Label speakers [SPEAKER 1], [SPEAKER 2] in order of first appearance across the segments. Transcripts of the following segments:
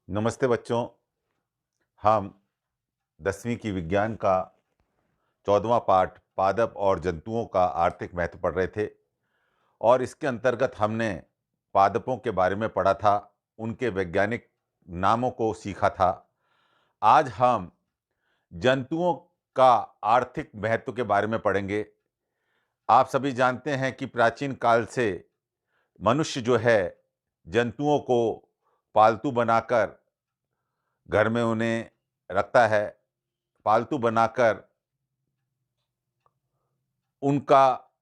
[SPEAKER 1] नमस्ते बच्चों। हम 10वीं की विज्ञान का 14वां पाठ पादप और जंतुओं का आर्थिक महत्व पढ़ रहे थे और इसके अंतर्गत हमने पादपों के बारे में पढ़ा था, उनके वैज्ञानिक नामों को सीखा था। आज हम जंतुओं का आर्थिक महत्व के बारे में पढ़ेंगे। आप सभी जानते हैं कि प्राचीन काल से मनुष्य जो है जंतुओं को पालतू बनाकर घर में उन्हें रखता है। पालतू बनाकर उनका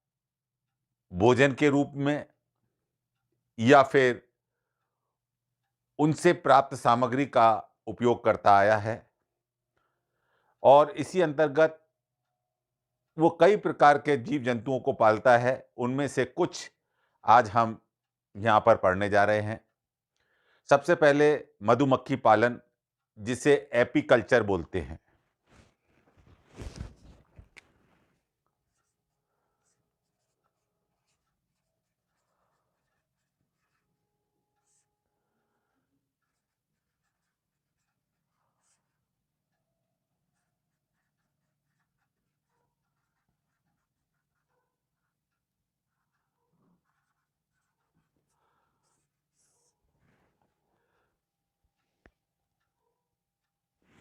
[SPEAKER 1] भोजन के रूप में या फिर उनसे प्राप्त सामग्री का उपयोग करता आया है और इसी अंतर्गत वो कई प्रकार के जीव जंतुओं को पालता है। उनमें से कुछ आज हम यहाँ पर पढ़ने जा रहे हैं। सबसे पहले मधुमक्खी पालन, जिसे एपीकल्चर बोलते हैं।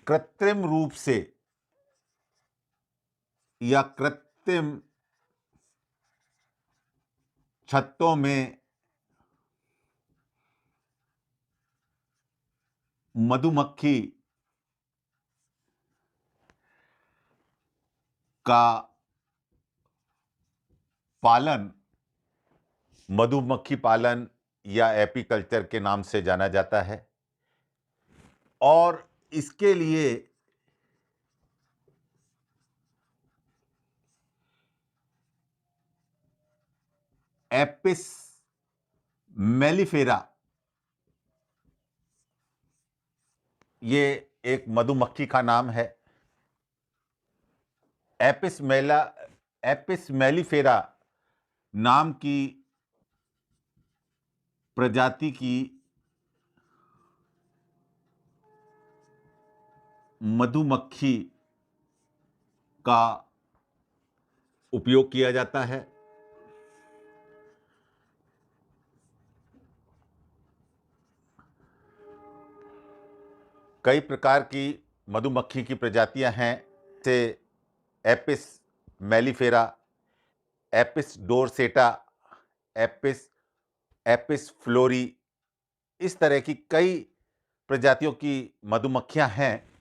[SPEAKER 1] कृत्रिम रूप से या कृत्रिम छत्तों में मधुमक्खी का पालन मधुमक्खी पालन या एपीकल्चर के नाम से जाना जाता है और इसके लिए एपिस मेलिफेरा, ये एक मधुमक्खी का नाम है। एपिस मेलिफेरा नाम की प्रजाति की मधुमक्खी का उपयोग किया जाता है। कई प्रकार की मधुमक्खी की प्रजातियां हैं, जैसे Apis mellifera, Apis dorsata, Apis Apis florea, इस तरह की कई प्रजातियों की मधुमक्खियां हैं।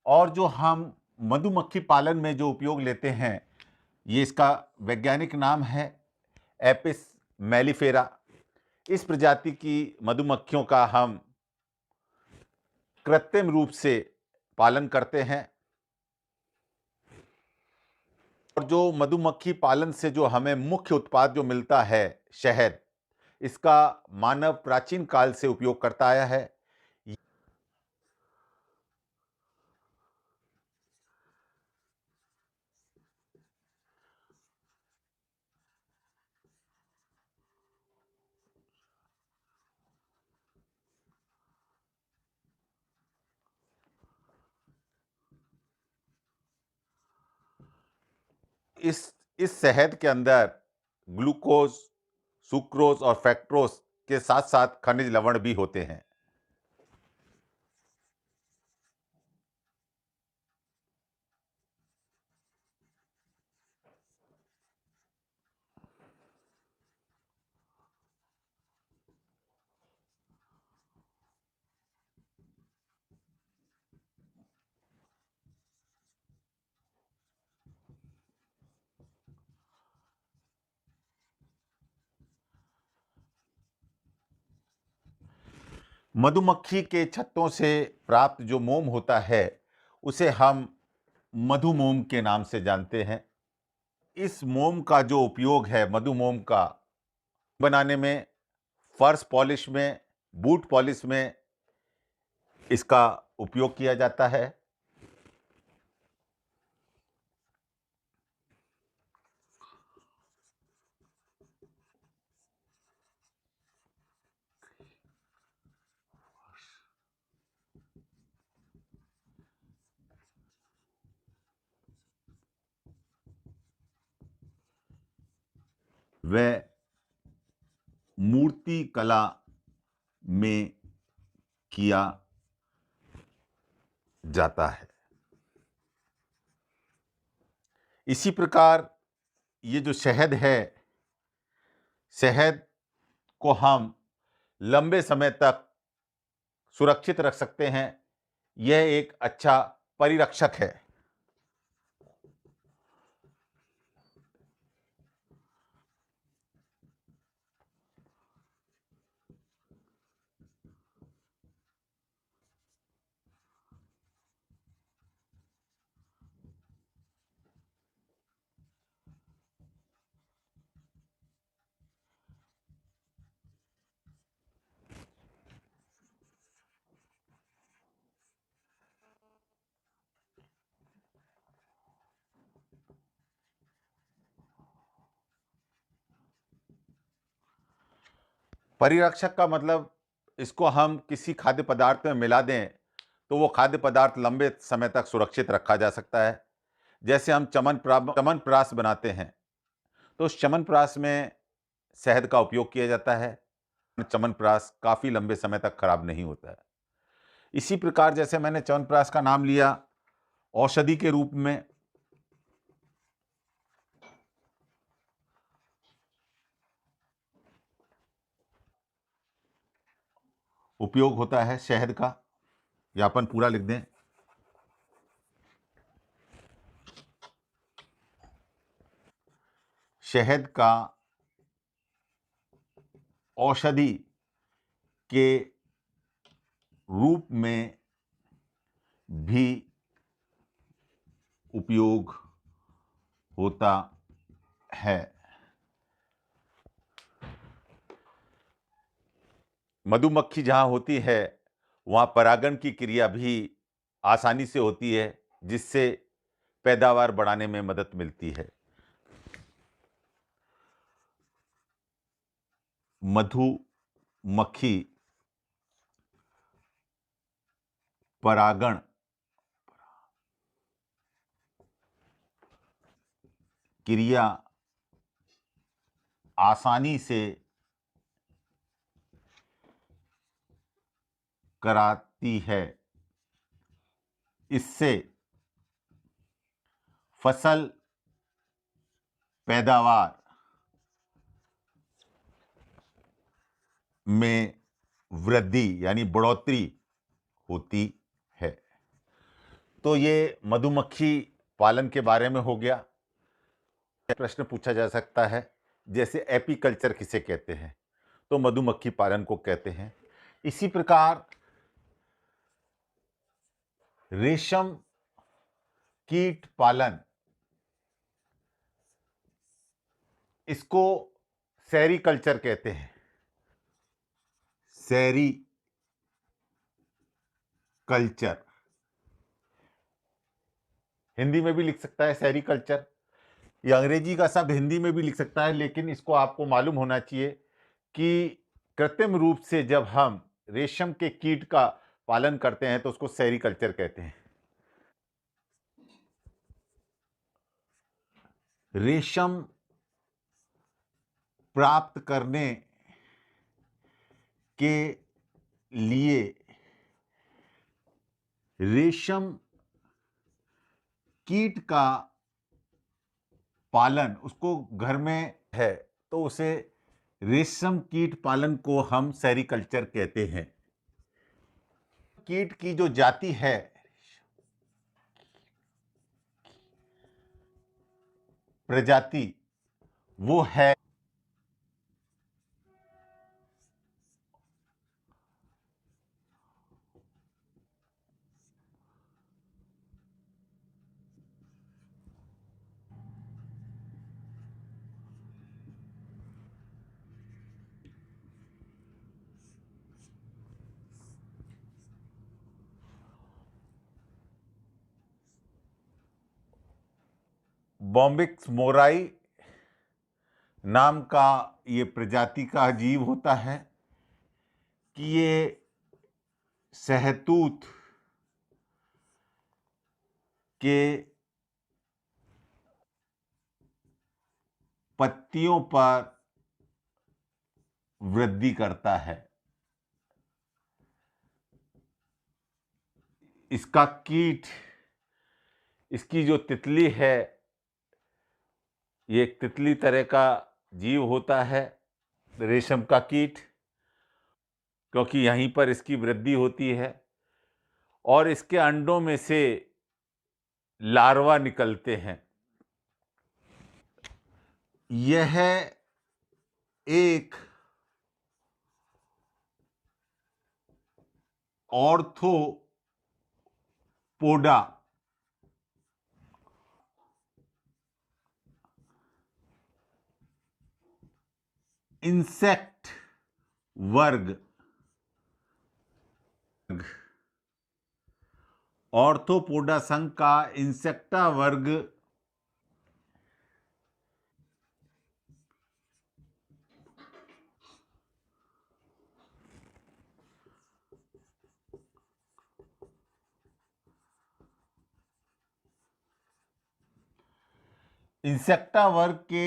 [SPEAKER 1] और जो हम मधुमक्खी पालन में जो उपयोग लेते हैं, ये इसका वैज्ञानिक नाम है एपिस मेलिफेरा। इस प्रजाति की मधुमक्खियों का हम कृत्रिम रूप से पालन करते हैं और जो मधुमक्खी पालन से जो हमें मुख्य उत्पाद जो मिलता है, शहद, इसका मानव प्राचीन काल से उपयोग करता आया है। इस इस शहद के अंदर ग्लूकोज, सुक्रोज और फ्रक्टोज के साथ साथ खनिज लवण भी होते हैं। मधुमक्खी के छत्तों से प्राप्त जो मोम होता है, उसे हम मधुमोम के नाम से जानते हैं। इस मोम का जो उपयोग है, मधुमोम का बनाने में, फर्श पॉलिश में, बूट पॉलिश में इसका उपयोग किया जाता है। वह मूर्ति कला में किया जाता है। इसी प्रकार ये जो शहद है, शहद को हम लंबे समय तक सुरक्षित रख सकते हैं। यह एक अच्छा परिरक्षक है। परिरक्षक का मतलब, इसको हम किसी खाद्य पदार्थ में मिला दें तो वो खाद्य पदार्थ लंबे समय तक सुरक्षित रखा जा सकता है। जैसे हम च्यवनप्राश बनाते हैं तो उस च्यवनप्राश में शहद का उपयोग किया जाता है। च्यवनप्राश काफी लंबे समय तक खराब नहीं होता है। इसी प्रकार जैसे मैंने च्यवनप्राश का नाम लिया, औषधि के रूप में उपयोग होता है शहद का। या अपन पूरा लिख दें, शहद का औषधि के रूप में भी उपयोग होता है। मधुमक्खी जहां होती है वहां परागण की क्रिया भी आसानी से होती है, जिससे पैदावार बढ़ाने में मदद मिलती है। मधुमक्खी परागण क्रिया आसानी से कराती है। इससे फसल पैदावार में वृद्धि यानी बढ़ोतरी होती है। तो ये मधुमक्खी पालन के बारे में हो गया। प्रश्न पूछा जा सकता है, जैसे एपीकल्चर किसे कहते हैं, तो मधुमक्खी पालन को कहते हैं। इसी प्रकार रेशम कीट पालन, इसको सेरीकल्चर कहते हैं। सेरीकल्चर हिंदी में भी लिख सकता है सेरीकल्चर, या अंग्रेजी का शब्द हिंदी में भी लिख सकता है, लेकिन इसको आपको मालूम होना चाहिए कि कृत्रिम रूप से जब हम रेशम के कीट का पालन करते हैं तो उसको सेरीकल्चर कहते हैं। रेशम प्राप्त करने के लिए रेशम कीट का पालन उसको घर में है तो उसे रेशम कीट पालन को हम सेरीकल्चर कहते हैं। कीट की जो जाति है, प्रजाति, वो है बॉम्बिक्स मोराई नाम का ये प्रजाति का जीव होता है कि ये सहतूत के पत्तियों पर वृद्धि करता है। इसका कीट, इसकी जो तितली है, ये एक तितली तरह का जीव होता है, रेशम का कीट, क्योंकि यहीं पर इसकी वृद्धि होती है और इसके अंडों में से लार्वा निकलते हैं। यह एक ऑर्थोपोडा इंसेक्ट वर्ग, ऑर्थोपोडा संघ का इंसेक्टा वर्ग इंसेक्टा वर्ग के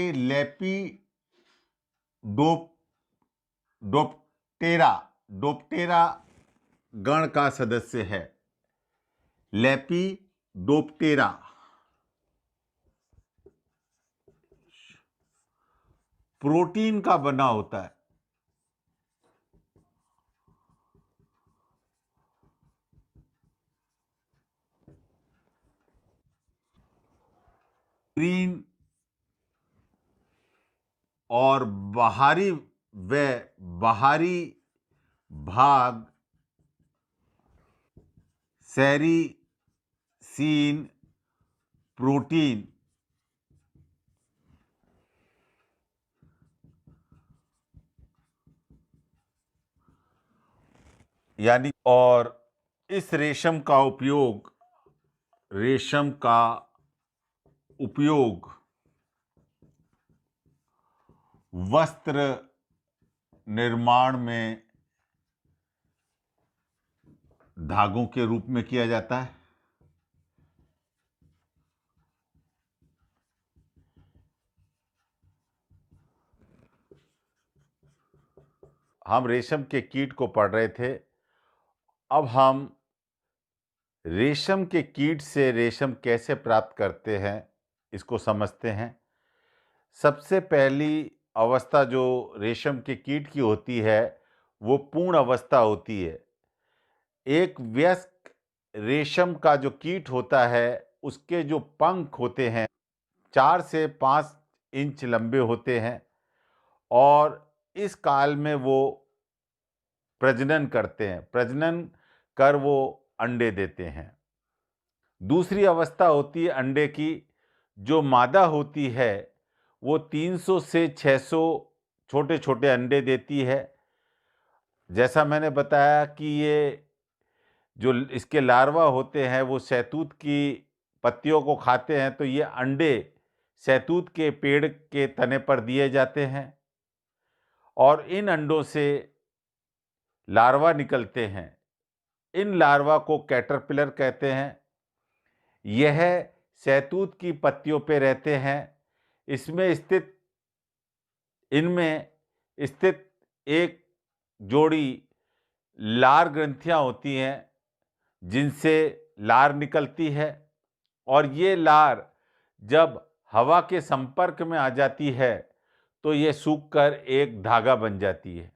[SPEAKER 1] डोप्टेरा गण का सदस्य है। लेपिडोप्टेरा प्रोटीन का बना होता है। ग्रीन और बाहरी भाग सेरीसीन प्रोटीन यानी, और इस रेशम का उपयोग वस्त्र निर्माण में धागों के रूप में किया जाता है। हम रेशम के कीट को पढ़ रहे थे। अब हम रेशम के कीट से रेशम कैसे प्राप्त करते हैं इसको समझते हैं। सबसे पहली अवस्था जो रेशम के कीट की होती है वो पूर्ण अवस्था होती है। एक वयस्क रेशम का जो कीट होता है उसके जो पंख होते हैं 4 से 5 इंच लंबे होते हैं और इस काल में वो प्रजनन करते हैं। प्रजनन कर वो अंडे देते हैं। दूसरी अवस्था होती है अंडे की। जो मादा होती है वो 300 से 600 छोटे छोटे अंडे देती है। जैसा मैंने बताया कि ये जो इसके लार्वा होते हैं वो शहतूत की पत्तियों को खाते हैं, तो ये अंडे शहतूत के पेड़ के तने पर दिए जाते हैं और इन अंडों से लार्वा निकलते हैं। इन लार्वा को कैटरपिलर कहते हैं। यह शहतूत की पत्तियों पे रहते हैं। इनमें स्थित एक जोड़ी लार ग्रंथियां होती हैं जिनसे लार निकलती है और ये लार जब हवा के संपर्क में आ जाती है तो ये सूखकर एक धागा बन जाती है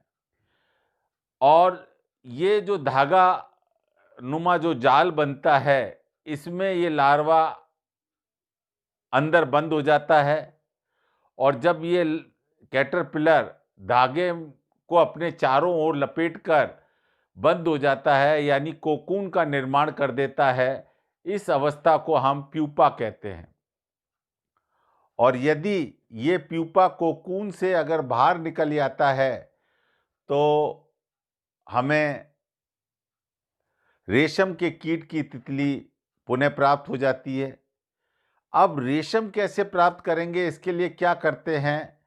[SPEAKER 1] और ये जो धागा नुमा जो जाल बनता है इसमें ये लार्वा अंदर बंद हो जाता है और जब ये कैटरपिलर धागे को अपने चारों ओर लपेटकर बंद हो जाता है यानी कोकून का निर्माण कर देता है, इस अवस्था को हम प्यूपा कहते हैं। और यदि ये प्यूपा कोकून से अगर बाहर निकल जाता है तो हमें रेशम के कीट की तितली पुनः प्राप्त हो जाती है। अब रेशम कैसे प्राप्त करेंगे, इसके लिए क्या करते हैं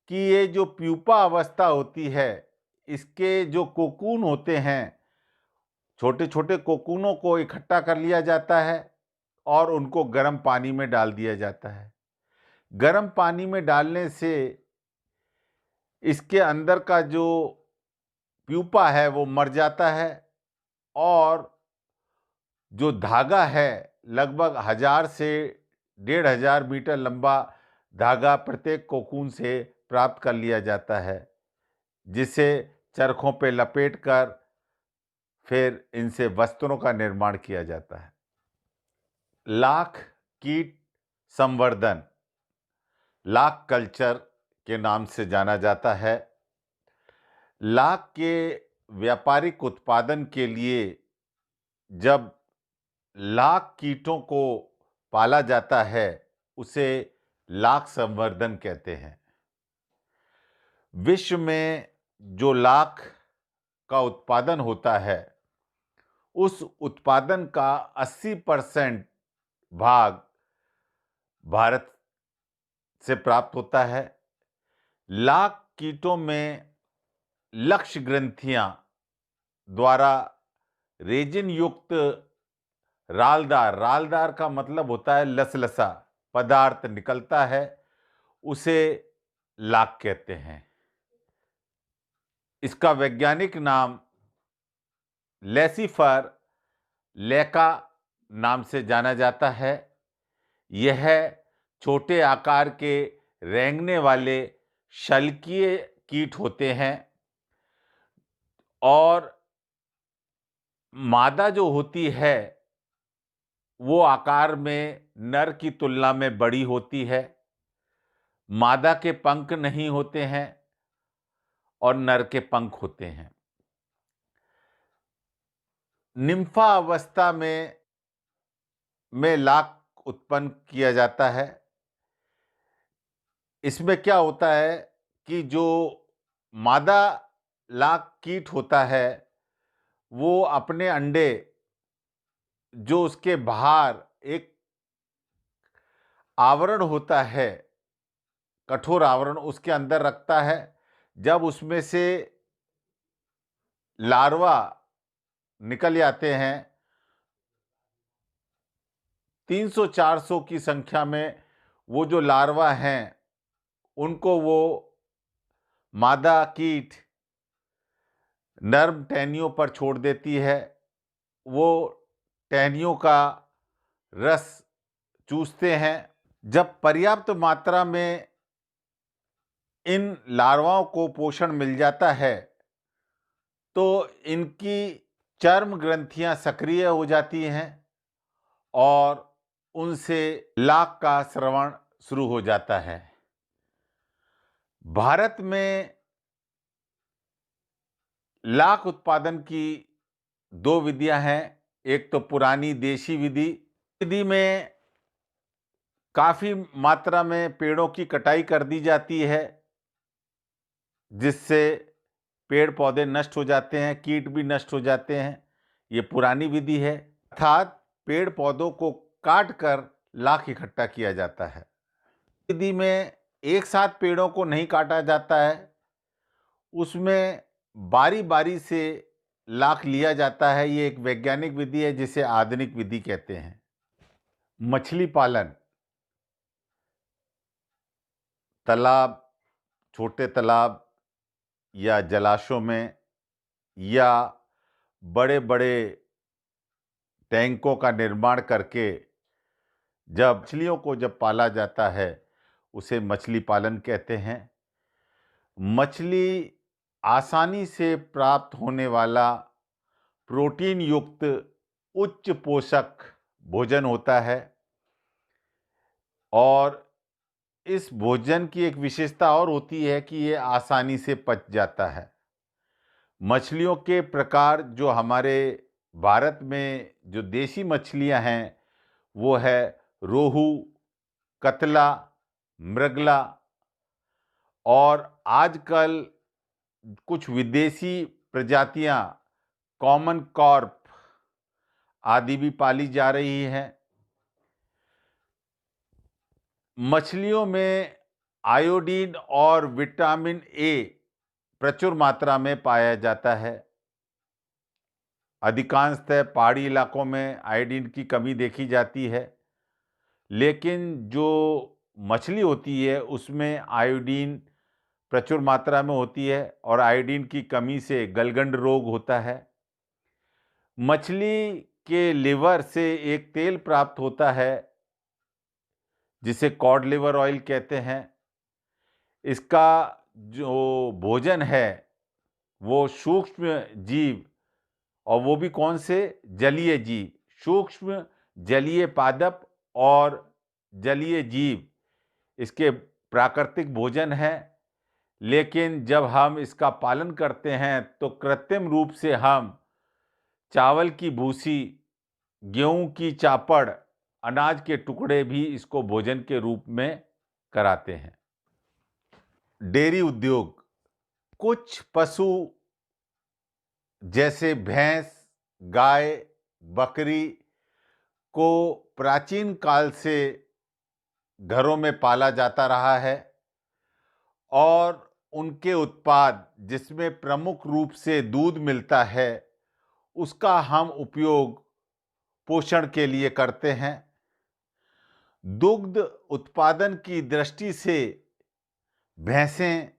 [SPEAKER 1] कि ये जो प्यूपा अवस्था होती है इसके जो कोकून होते हैं, छोटे छोटे कोकूनों को इकट्ठा कर लिया जाता है और उनको गर्म पानी में डाल दिया जाता है। गर्म पानी में डालने से इसके अंदर का जो प्यूपा है वो मर जाता है और जो धागा है लगभग 1000 से 1500 मीटर लंबा धागा प्रत्येक कोकून से प्राप्त कर लिया जाता है, जिसे चरखों पे लपेटकर फिर इनसे वस्त्रों का निर्माण किया जाता है। लाख कीट संवर्धन, लाख कल्चर के नाम से जाना जाता है। लाख के व्यापारिक उत्पादन के लिए जब लाख कीटों को पाला जाता है, उसे लाख संवर्धन कहते हैं। विश्व में जो लाख का उत्पादन होता है, उस उत्पादन का 80% भाग भारत से प्राप्त होता है। लाख कीटों में लक्ष्य ग्रंथियां द्वारा रेजिन युक्त रालदार का मतलब होता है लसलसा पदार्थ निकलता है, उसे लाख कहते हैं। इसका वैज्ञानिक नाम लेसिफर लेका नाम से जाना जाता है। यह छोटे आकार के रेंगने वाले शल्कीय कीट होते हैं और मादा जो होती है वो आकार में नर की तुलना में बड़ी होती है। मादा के पंख नहीं होते हैं और नर के पंख होते हैं। निम्फा अवस्था में लाख उत्पन्न किया जाता है। इसमें क्या होता है कि जो मादा लाख कीट होता है वो अपने अंडे जो उसके बाहर एक आवरण होता है, कठोर आवरण, उसके अंदर रखता है। जब उसमें से लार्वा निकल जाते हैं 300-400 की संख्या में, वो जो लार्वा हैं उनको वो मादा कीट नर्म टहनियों पर छोड़ देती है। वो टहनियों का रस चूसते हैं। जब पर्याप्त मात्रा में इन लार्वाओं को पोषण मिल जाता है तो इनकी चर्म ग्रंथियां सक्रिय हो जाती हैं और उनसे लाख का स्रवण शुरू हो जाता है। भारत में लाख उत्पादन की 2 विधियां हैं। एक तो पुरानी देशी विधि में काफी मात्रा में पेड़ों की कटाई कर दी जाती है, जिससे पेड़ पौधे नष्ट हो जाते हैं, कीट भी नष्ट हो जाते हैं। ये पुरानी विधि है। अर्थात पेड़ पौधों को काट कर लाख इकट्ठा किया जाता है। विधि में एक साथ पेड़ों को नहीं काटा जाता है, उसमें बारी बारी से लाख लिया जाता है। ये एक वैज्ञानिक विधि है जिसे आधुनिक विधि कहते हैं। मछली पालन, तालाब, छोटे तालाब या जलाशयों में या बड़े बड़े टैंकों का निर्माण करके जब मछलियों को जब पाला जाता है, उसे मछली पालन कहते हैं। मछली आसानी से प्राप्त होने वाला प्रोटीन युक्त उच्च पोषक भोजन होता है और इस भोजन की एक विशेषता और होती है कि ये आसानी से पच जाता है। मछलियों के प्रकार जो हमारे भारत में जो देसी मछलियां हैं वो है रोहू, कतला, मृगला और आजकल कुछ विदेशी प्रजातियां कॉमन कॉर्प आदि भी पाली जा रही हैं। मछलियों में आयोडीन और विटामिन ए प्रचुर मात्रा में पाया जाता है। अधिकांशतः पहाड़ी इलाकों में आयोडीन की कमी देखी जाती है, लेकिन जो मछली होती है उसमें आयोडीन प्रचुर मात्रा में होती है और आयोडीन की कमी से गलगंड रोग होता है। मछली के लिवर से एक तेल प्राप्त होता है जिसे कॉड लिवर ऑयल कहते हैं। इसका जो भोजन है वो सूक्ष्म जीव, और वो भी कौन से, जलीय जीव, सूक्ष्म जलीय पादप और जलीय जीव इसके प्राकृतिक भोजन है। लेकिन जब हम इसका पालन करते हैं तो कृत्रिम रूप से हम चावल की भूसी, गेहूं की चापड़, अनाज के टुकड़े भी इसको भोजन के रूप में कराते हैं। डेयरी उद्योग, कुछ पशु जैसे भैंस, गाय, बकरी को प्राचीन काल से घरों में पाला जाता रहा है और उनके उत्पाद जिसमें प्रमुख रूप से दूध मिलता है उसका हम उपयोग पोषण के लिए करते हैं। दुग्ध उत्पादन की दृष्टि से भैंसें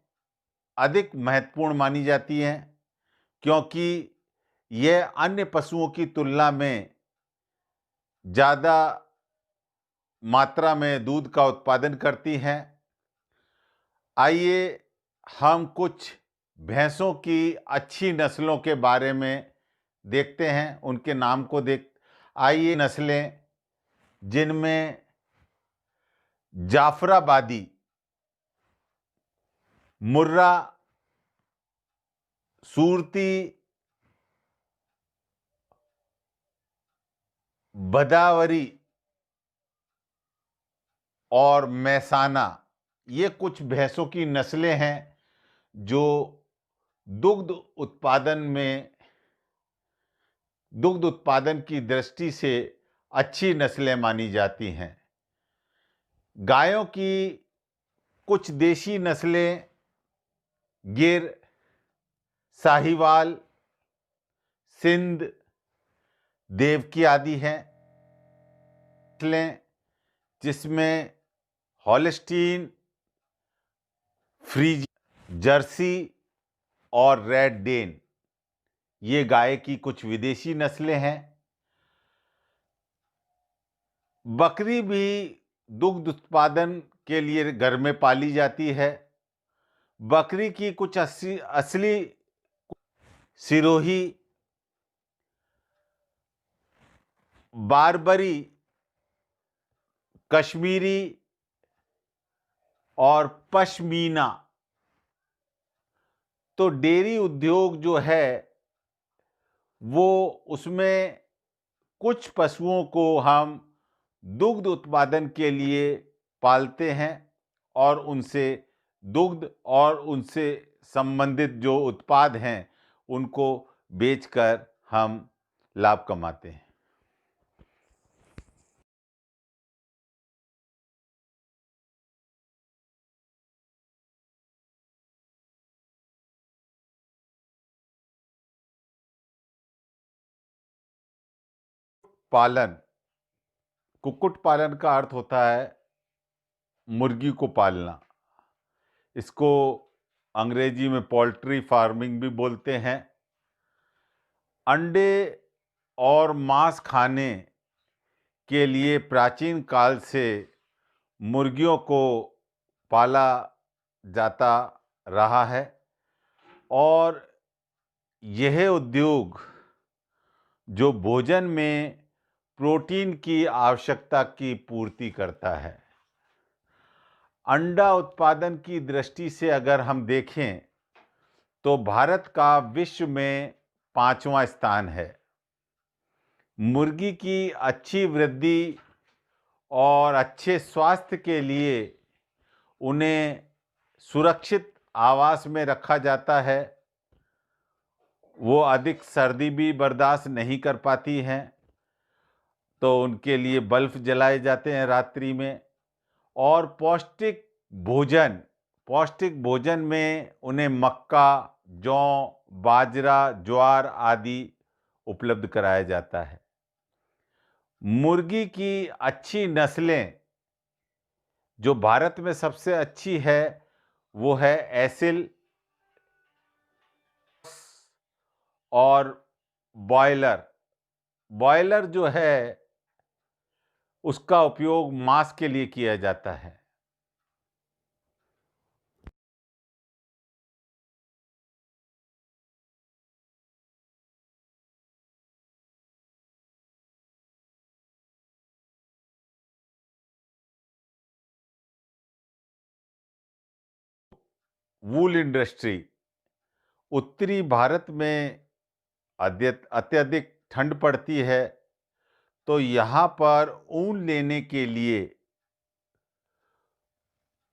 [SPEAKER 1] अधिक महत्वपूर्ण मानी जाती हैं क्योंकि यह अन्य पशुओं की तुलना में ज़्यादा मात्रा में दूध का उत्पादन करती हैं। आइए हम कुछ भैंसों की अच्छी नस्लों के बारे में देखते हैं, उनके नाम को आइए नस्लें जिनमें जाफराबादी, मुर्रा, सूरती, बदावरी और मैसाना, ये कुछ भैंसों की नस्लें हैं जो दुग्ध उत्पादन की दृष्टि से अच्छी नस्लें मानी जाती हैं। गायों की कुछ देशी नस्लें गिर, साहिवाल, सिंध, देवकी आदि हैं। जिसमें हॉलिस्टीन, फ्रीज, जर्सी और रेड डेन, ये गाय की कुछ विदेशी नस्लें हैं। बकरी भी दुग्ध उत्पादन के लिए घर में पाली जाती है। बकरी की कुछ असली सिरोही, बारबरी, कश्मीरी और पश्मीना। तो डेयरी उद्योग जो है वो उसमें कुछ पशुओं को हम दुग्ध उत्पादन के लिए पालते हैं और उनसे दुग्ध और उनसे संबंधित जो उत्पाद हैं उनको बेचकर हम लाभ कमाते हैं। पालन, कुक्कुट पालन का अर्थ होता है मुर्गी को पालना। इसको अंग्रेजी में पोल्ट्री फार्मिंग भी बोलते हैं। अंडे और मांस खाने के लिए प्राचीन काल से मुर्गियों को पाला जाता रहा है और यह उद्योग जो भोजन में प्रोटीन की आवश्यकता की पूर्ति करता है। अंडा उत्पादन की दृष्टि से अगर हम देखें तो भारत का विश्व में 5वां स्थान है। मुर्गी की अच्छी वृद्धि और अच्छे स्वास्थ्य के लिए उन्हें सुरक्षित आवास में रखा जाता है। वो अधिक सर्दी भी बर्दाश्त नहीं कर पाती हैं, तो उनके लिए बल्ब जलाए जाते हैं रात्रि में। और पौष्टिक भोजन में उन्हें मक्का, जौ, बाजरा, ज्वार आदि उपलब्ध कराया जाता है। मुर्गी की अच्छी नस्लें जो भारत में सबसे अच्छी है वो है एसिल और बॉयलर। बॉयलर जो है उसका उपयोग मांस के लिए किया जाता है। वूल इंडस्ट्री। उत्तरी भारत में अत्यधिक ठंड पड़ती है, तो यहाँ पर ऊन लेने के लिए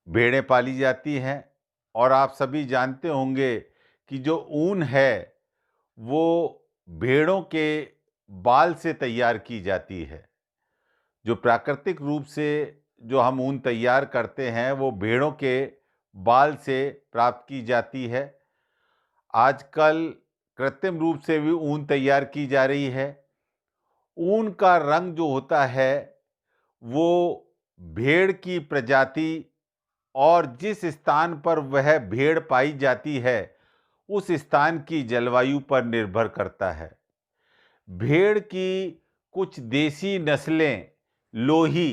[SPEAKER 1] भेड़ें पाली जाती हैं। और आप सभी जानते होंगे कि जो ऊन है वो भेड़ों के बाल से तैयार की जाती है। जो प्राकृतिक रूप से जो हम ऊन तैयार करते हैं वो भेड़ों के बाल से प्राप्त की जाती है। आजकल कृत्रिम रूप से भी ऊन तैयार की जा रही है। ऊन का रंग जो होता है वो भेड़ की प्रजाति और जिस स्थान पर वह भेड़ पाई जाती है उस स्थान की जलवायु पर निर्भर करता है। भेड़ की कुछ देसी नस्लें लोही,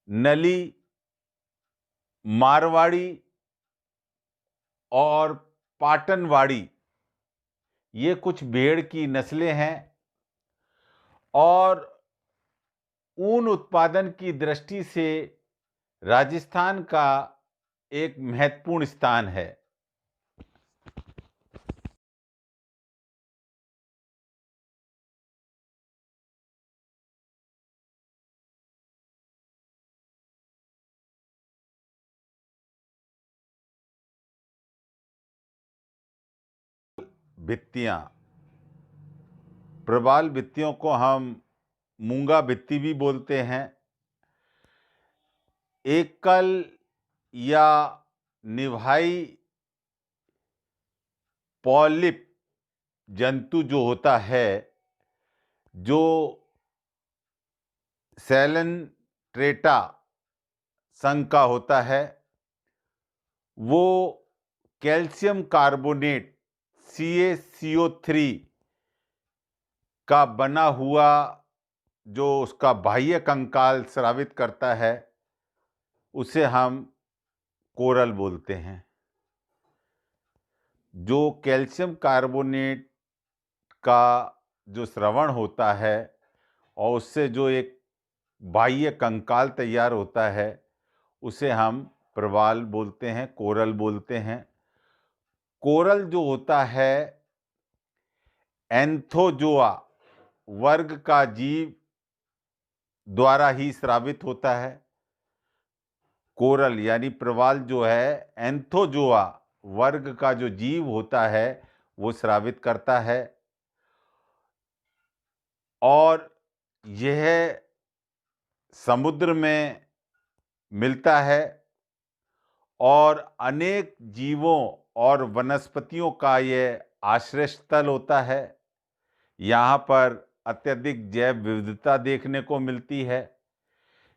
[SPEAKER 1] नली, मारवाड़ी और पाटनवाड़ी, ये कुछ भेड़ की नस्लें हैं। और ऊन उत्पादन की दृष्टि से राजस्थान का एक महत्वपूर्ण स्थान है। भित्तियां, प्रवाल भित्तियों को हम मूंगा भित्ति भी बोलते हैं। एकल या निभाई पॉलिप जंतु जो होता है, जो सैलन ट्रेटा संघ का होता है, वो कैल्शियम कार्बोनेट CaCO3 का बना हुआ जो उसका बाह्य कंकाल स्रावित करता है उसे हम कोरल बोलते हैं। जो कैल्शियम कार्बोनेट का जो स्रवण होता है और उससे जो एक बाह्य कंकाल तैयार होता है उसे हम प्रवाल बोलते हैं, कोरल बोलते हैं। कोरल जो होता है एंथोजोआ वर्ग का जीव द्वारा ही स्रावित होता है। कोरल यानी प्रवाल जो है एंथोजोआ वर्ग का जो जीव होता है वो स्रावित करता है। और यह समुद्र में मिलता है और अनेक जीवों और वनस्पतियों का यह आश्रय स्थल होता है। यहाँ पर अत्यधिक जैव विविधता देखने को मिलती है।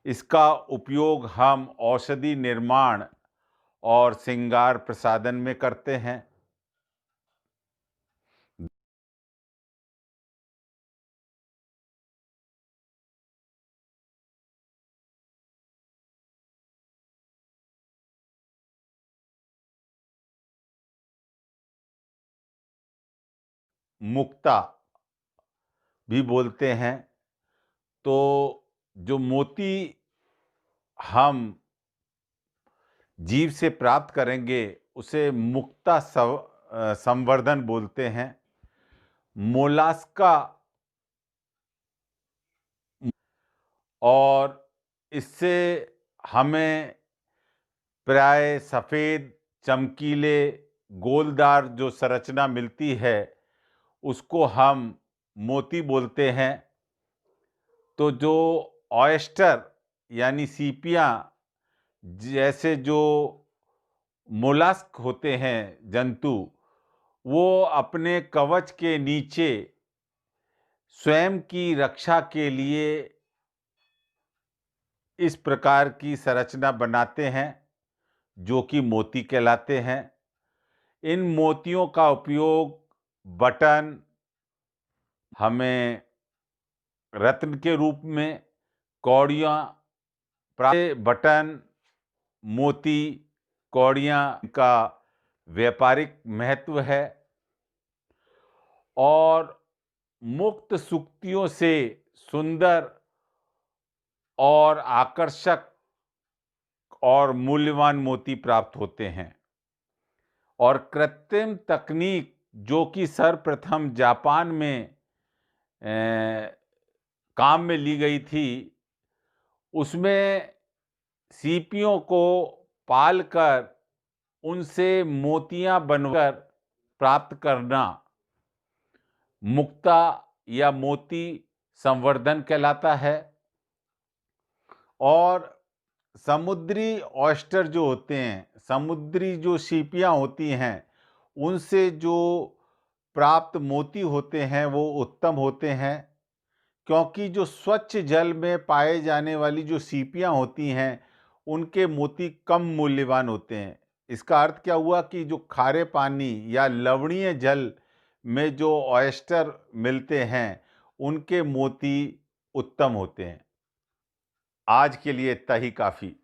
[SPEAKER 1] इसका उपयोग हम औषधि निर्माण और श्रृंगार प्रसाधन में करते हैं। मुक्ता भी बोलते हैं। तो जो मोती हम जीव से प्राप्त करेंगे उसे मुक्ता संवर्धन बोलते हैं। मोलास्का और इससे हमें प्राय सफ़ेद, चमकीले, गोलदार जो संरचना मिलती है उसको हम मोती बोलते हैं। तो जो ऑयस्टर यानी सीपियां जैसे जो मोलस्क होते हैं जंतु, वो अपने कवच के नीचे स्वयं की रक्षा के लिए इस प्रकार की संरचना बनाते हैं जो कि मोती कहलाते हैं। इन मोतियों का उपयोग बटन, हमें रत्न के रूप में, कौड़ियाँ, बटन, मोती, कौड़ियाँ का व्यापारिक महत्व है और मुक्त सूक्तियों से सुंदर और आकर्षक और मूल्यवान मोती प्राप्त होते हैं। और कृत्रिम तकनीक जो कि सर्वप्रथम जापान में काम में ली गई थी, उसमें सीपियों को पालकर उनसे मोतियां बनकर प्राप्त करना मुक्ता या मोती संवर्धन कहलाता है। और समुद्री ऑयस्टर जो होते हैं, समुद्री जो सीपियां होती हैं, उनसे जो प्राप्त मोती होते हैं वो उत्तम होते हैं, क्योंकि जो स्वच्छ जल में पाए जाने वाली जो सीपियां होती हैं, उनके मोती कम मूल्यवान होते हैं। इसका अर्थ क्या हुआ कि जो खारे पानी या लवणीय जल में जो ऑयस्टर मिलते हैं, उनके मोती उत्तम होते हैं। आज के लिए इतना ही काफ़ी।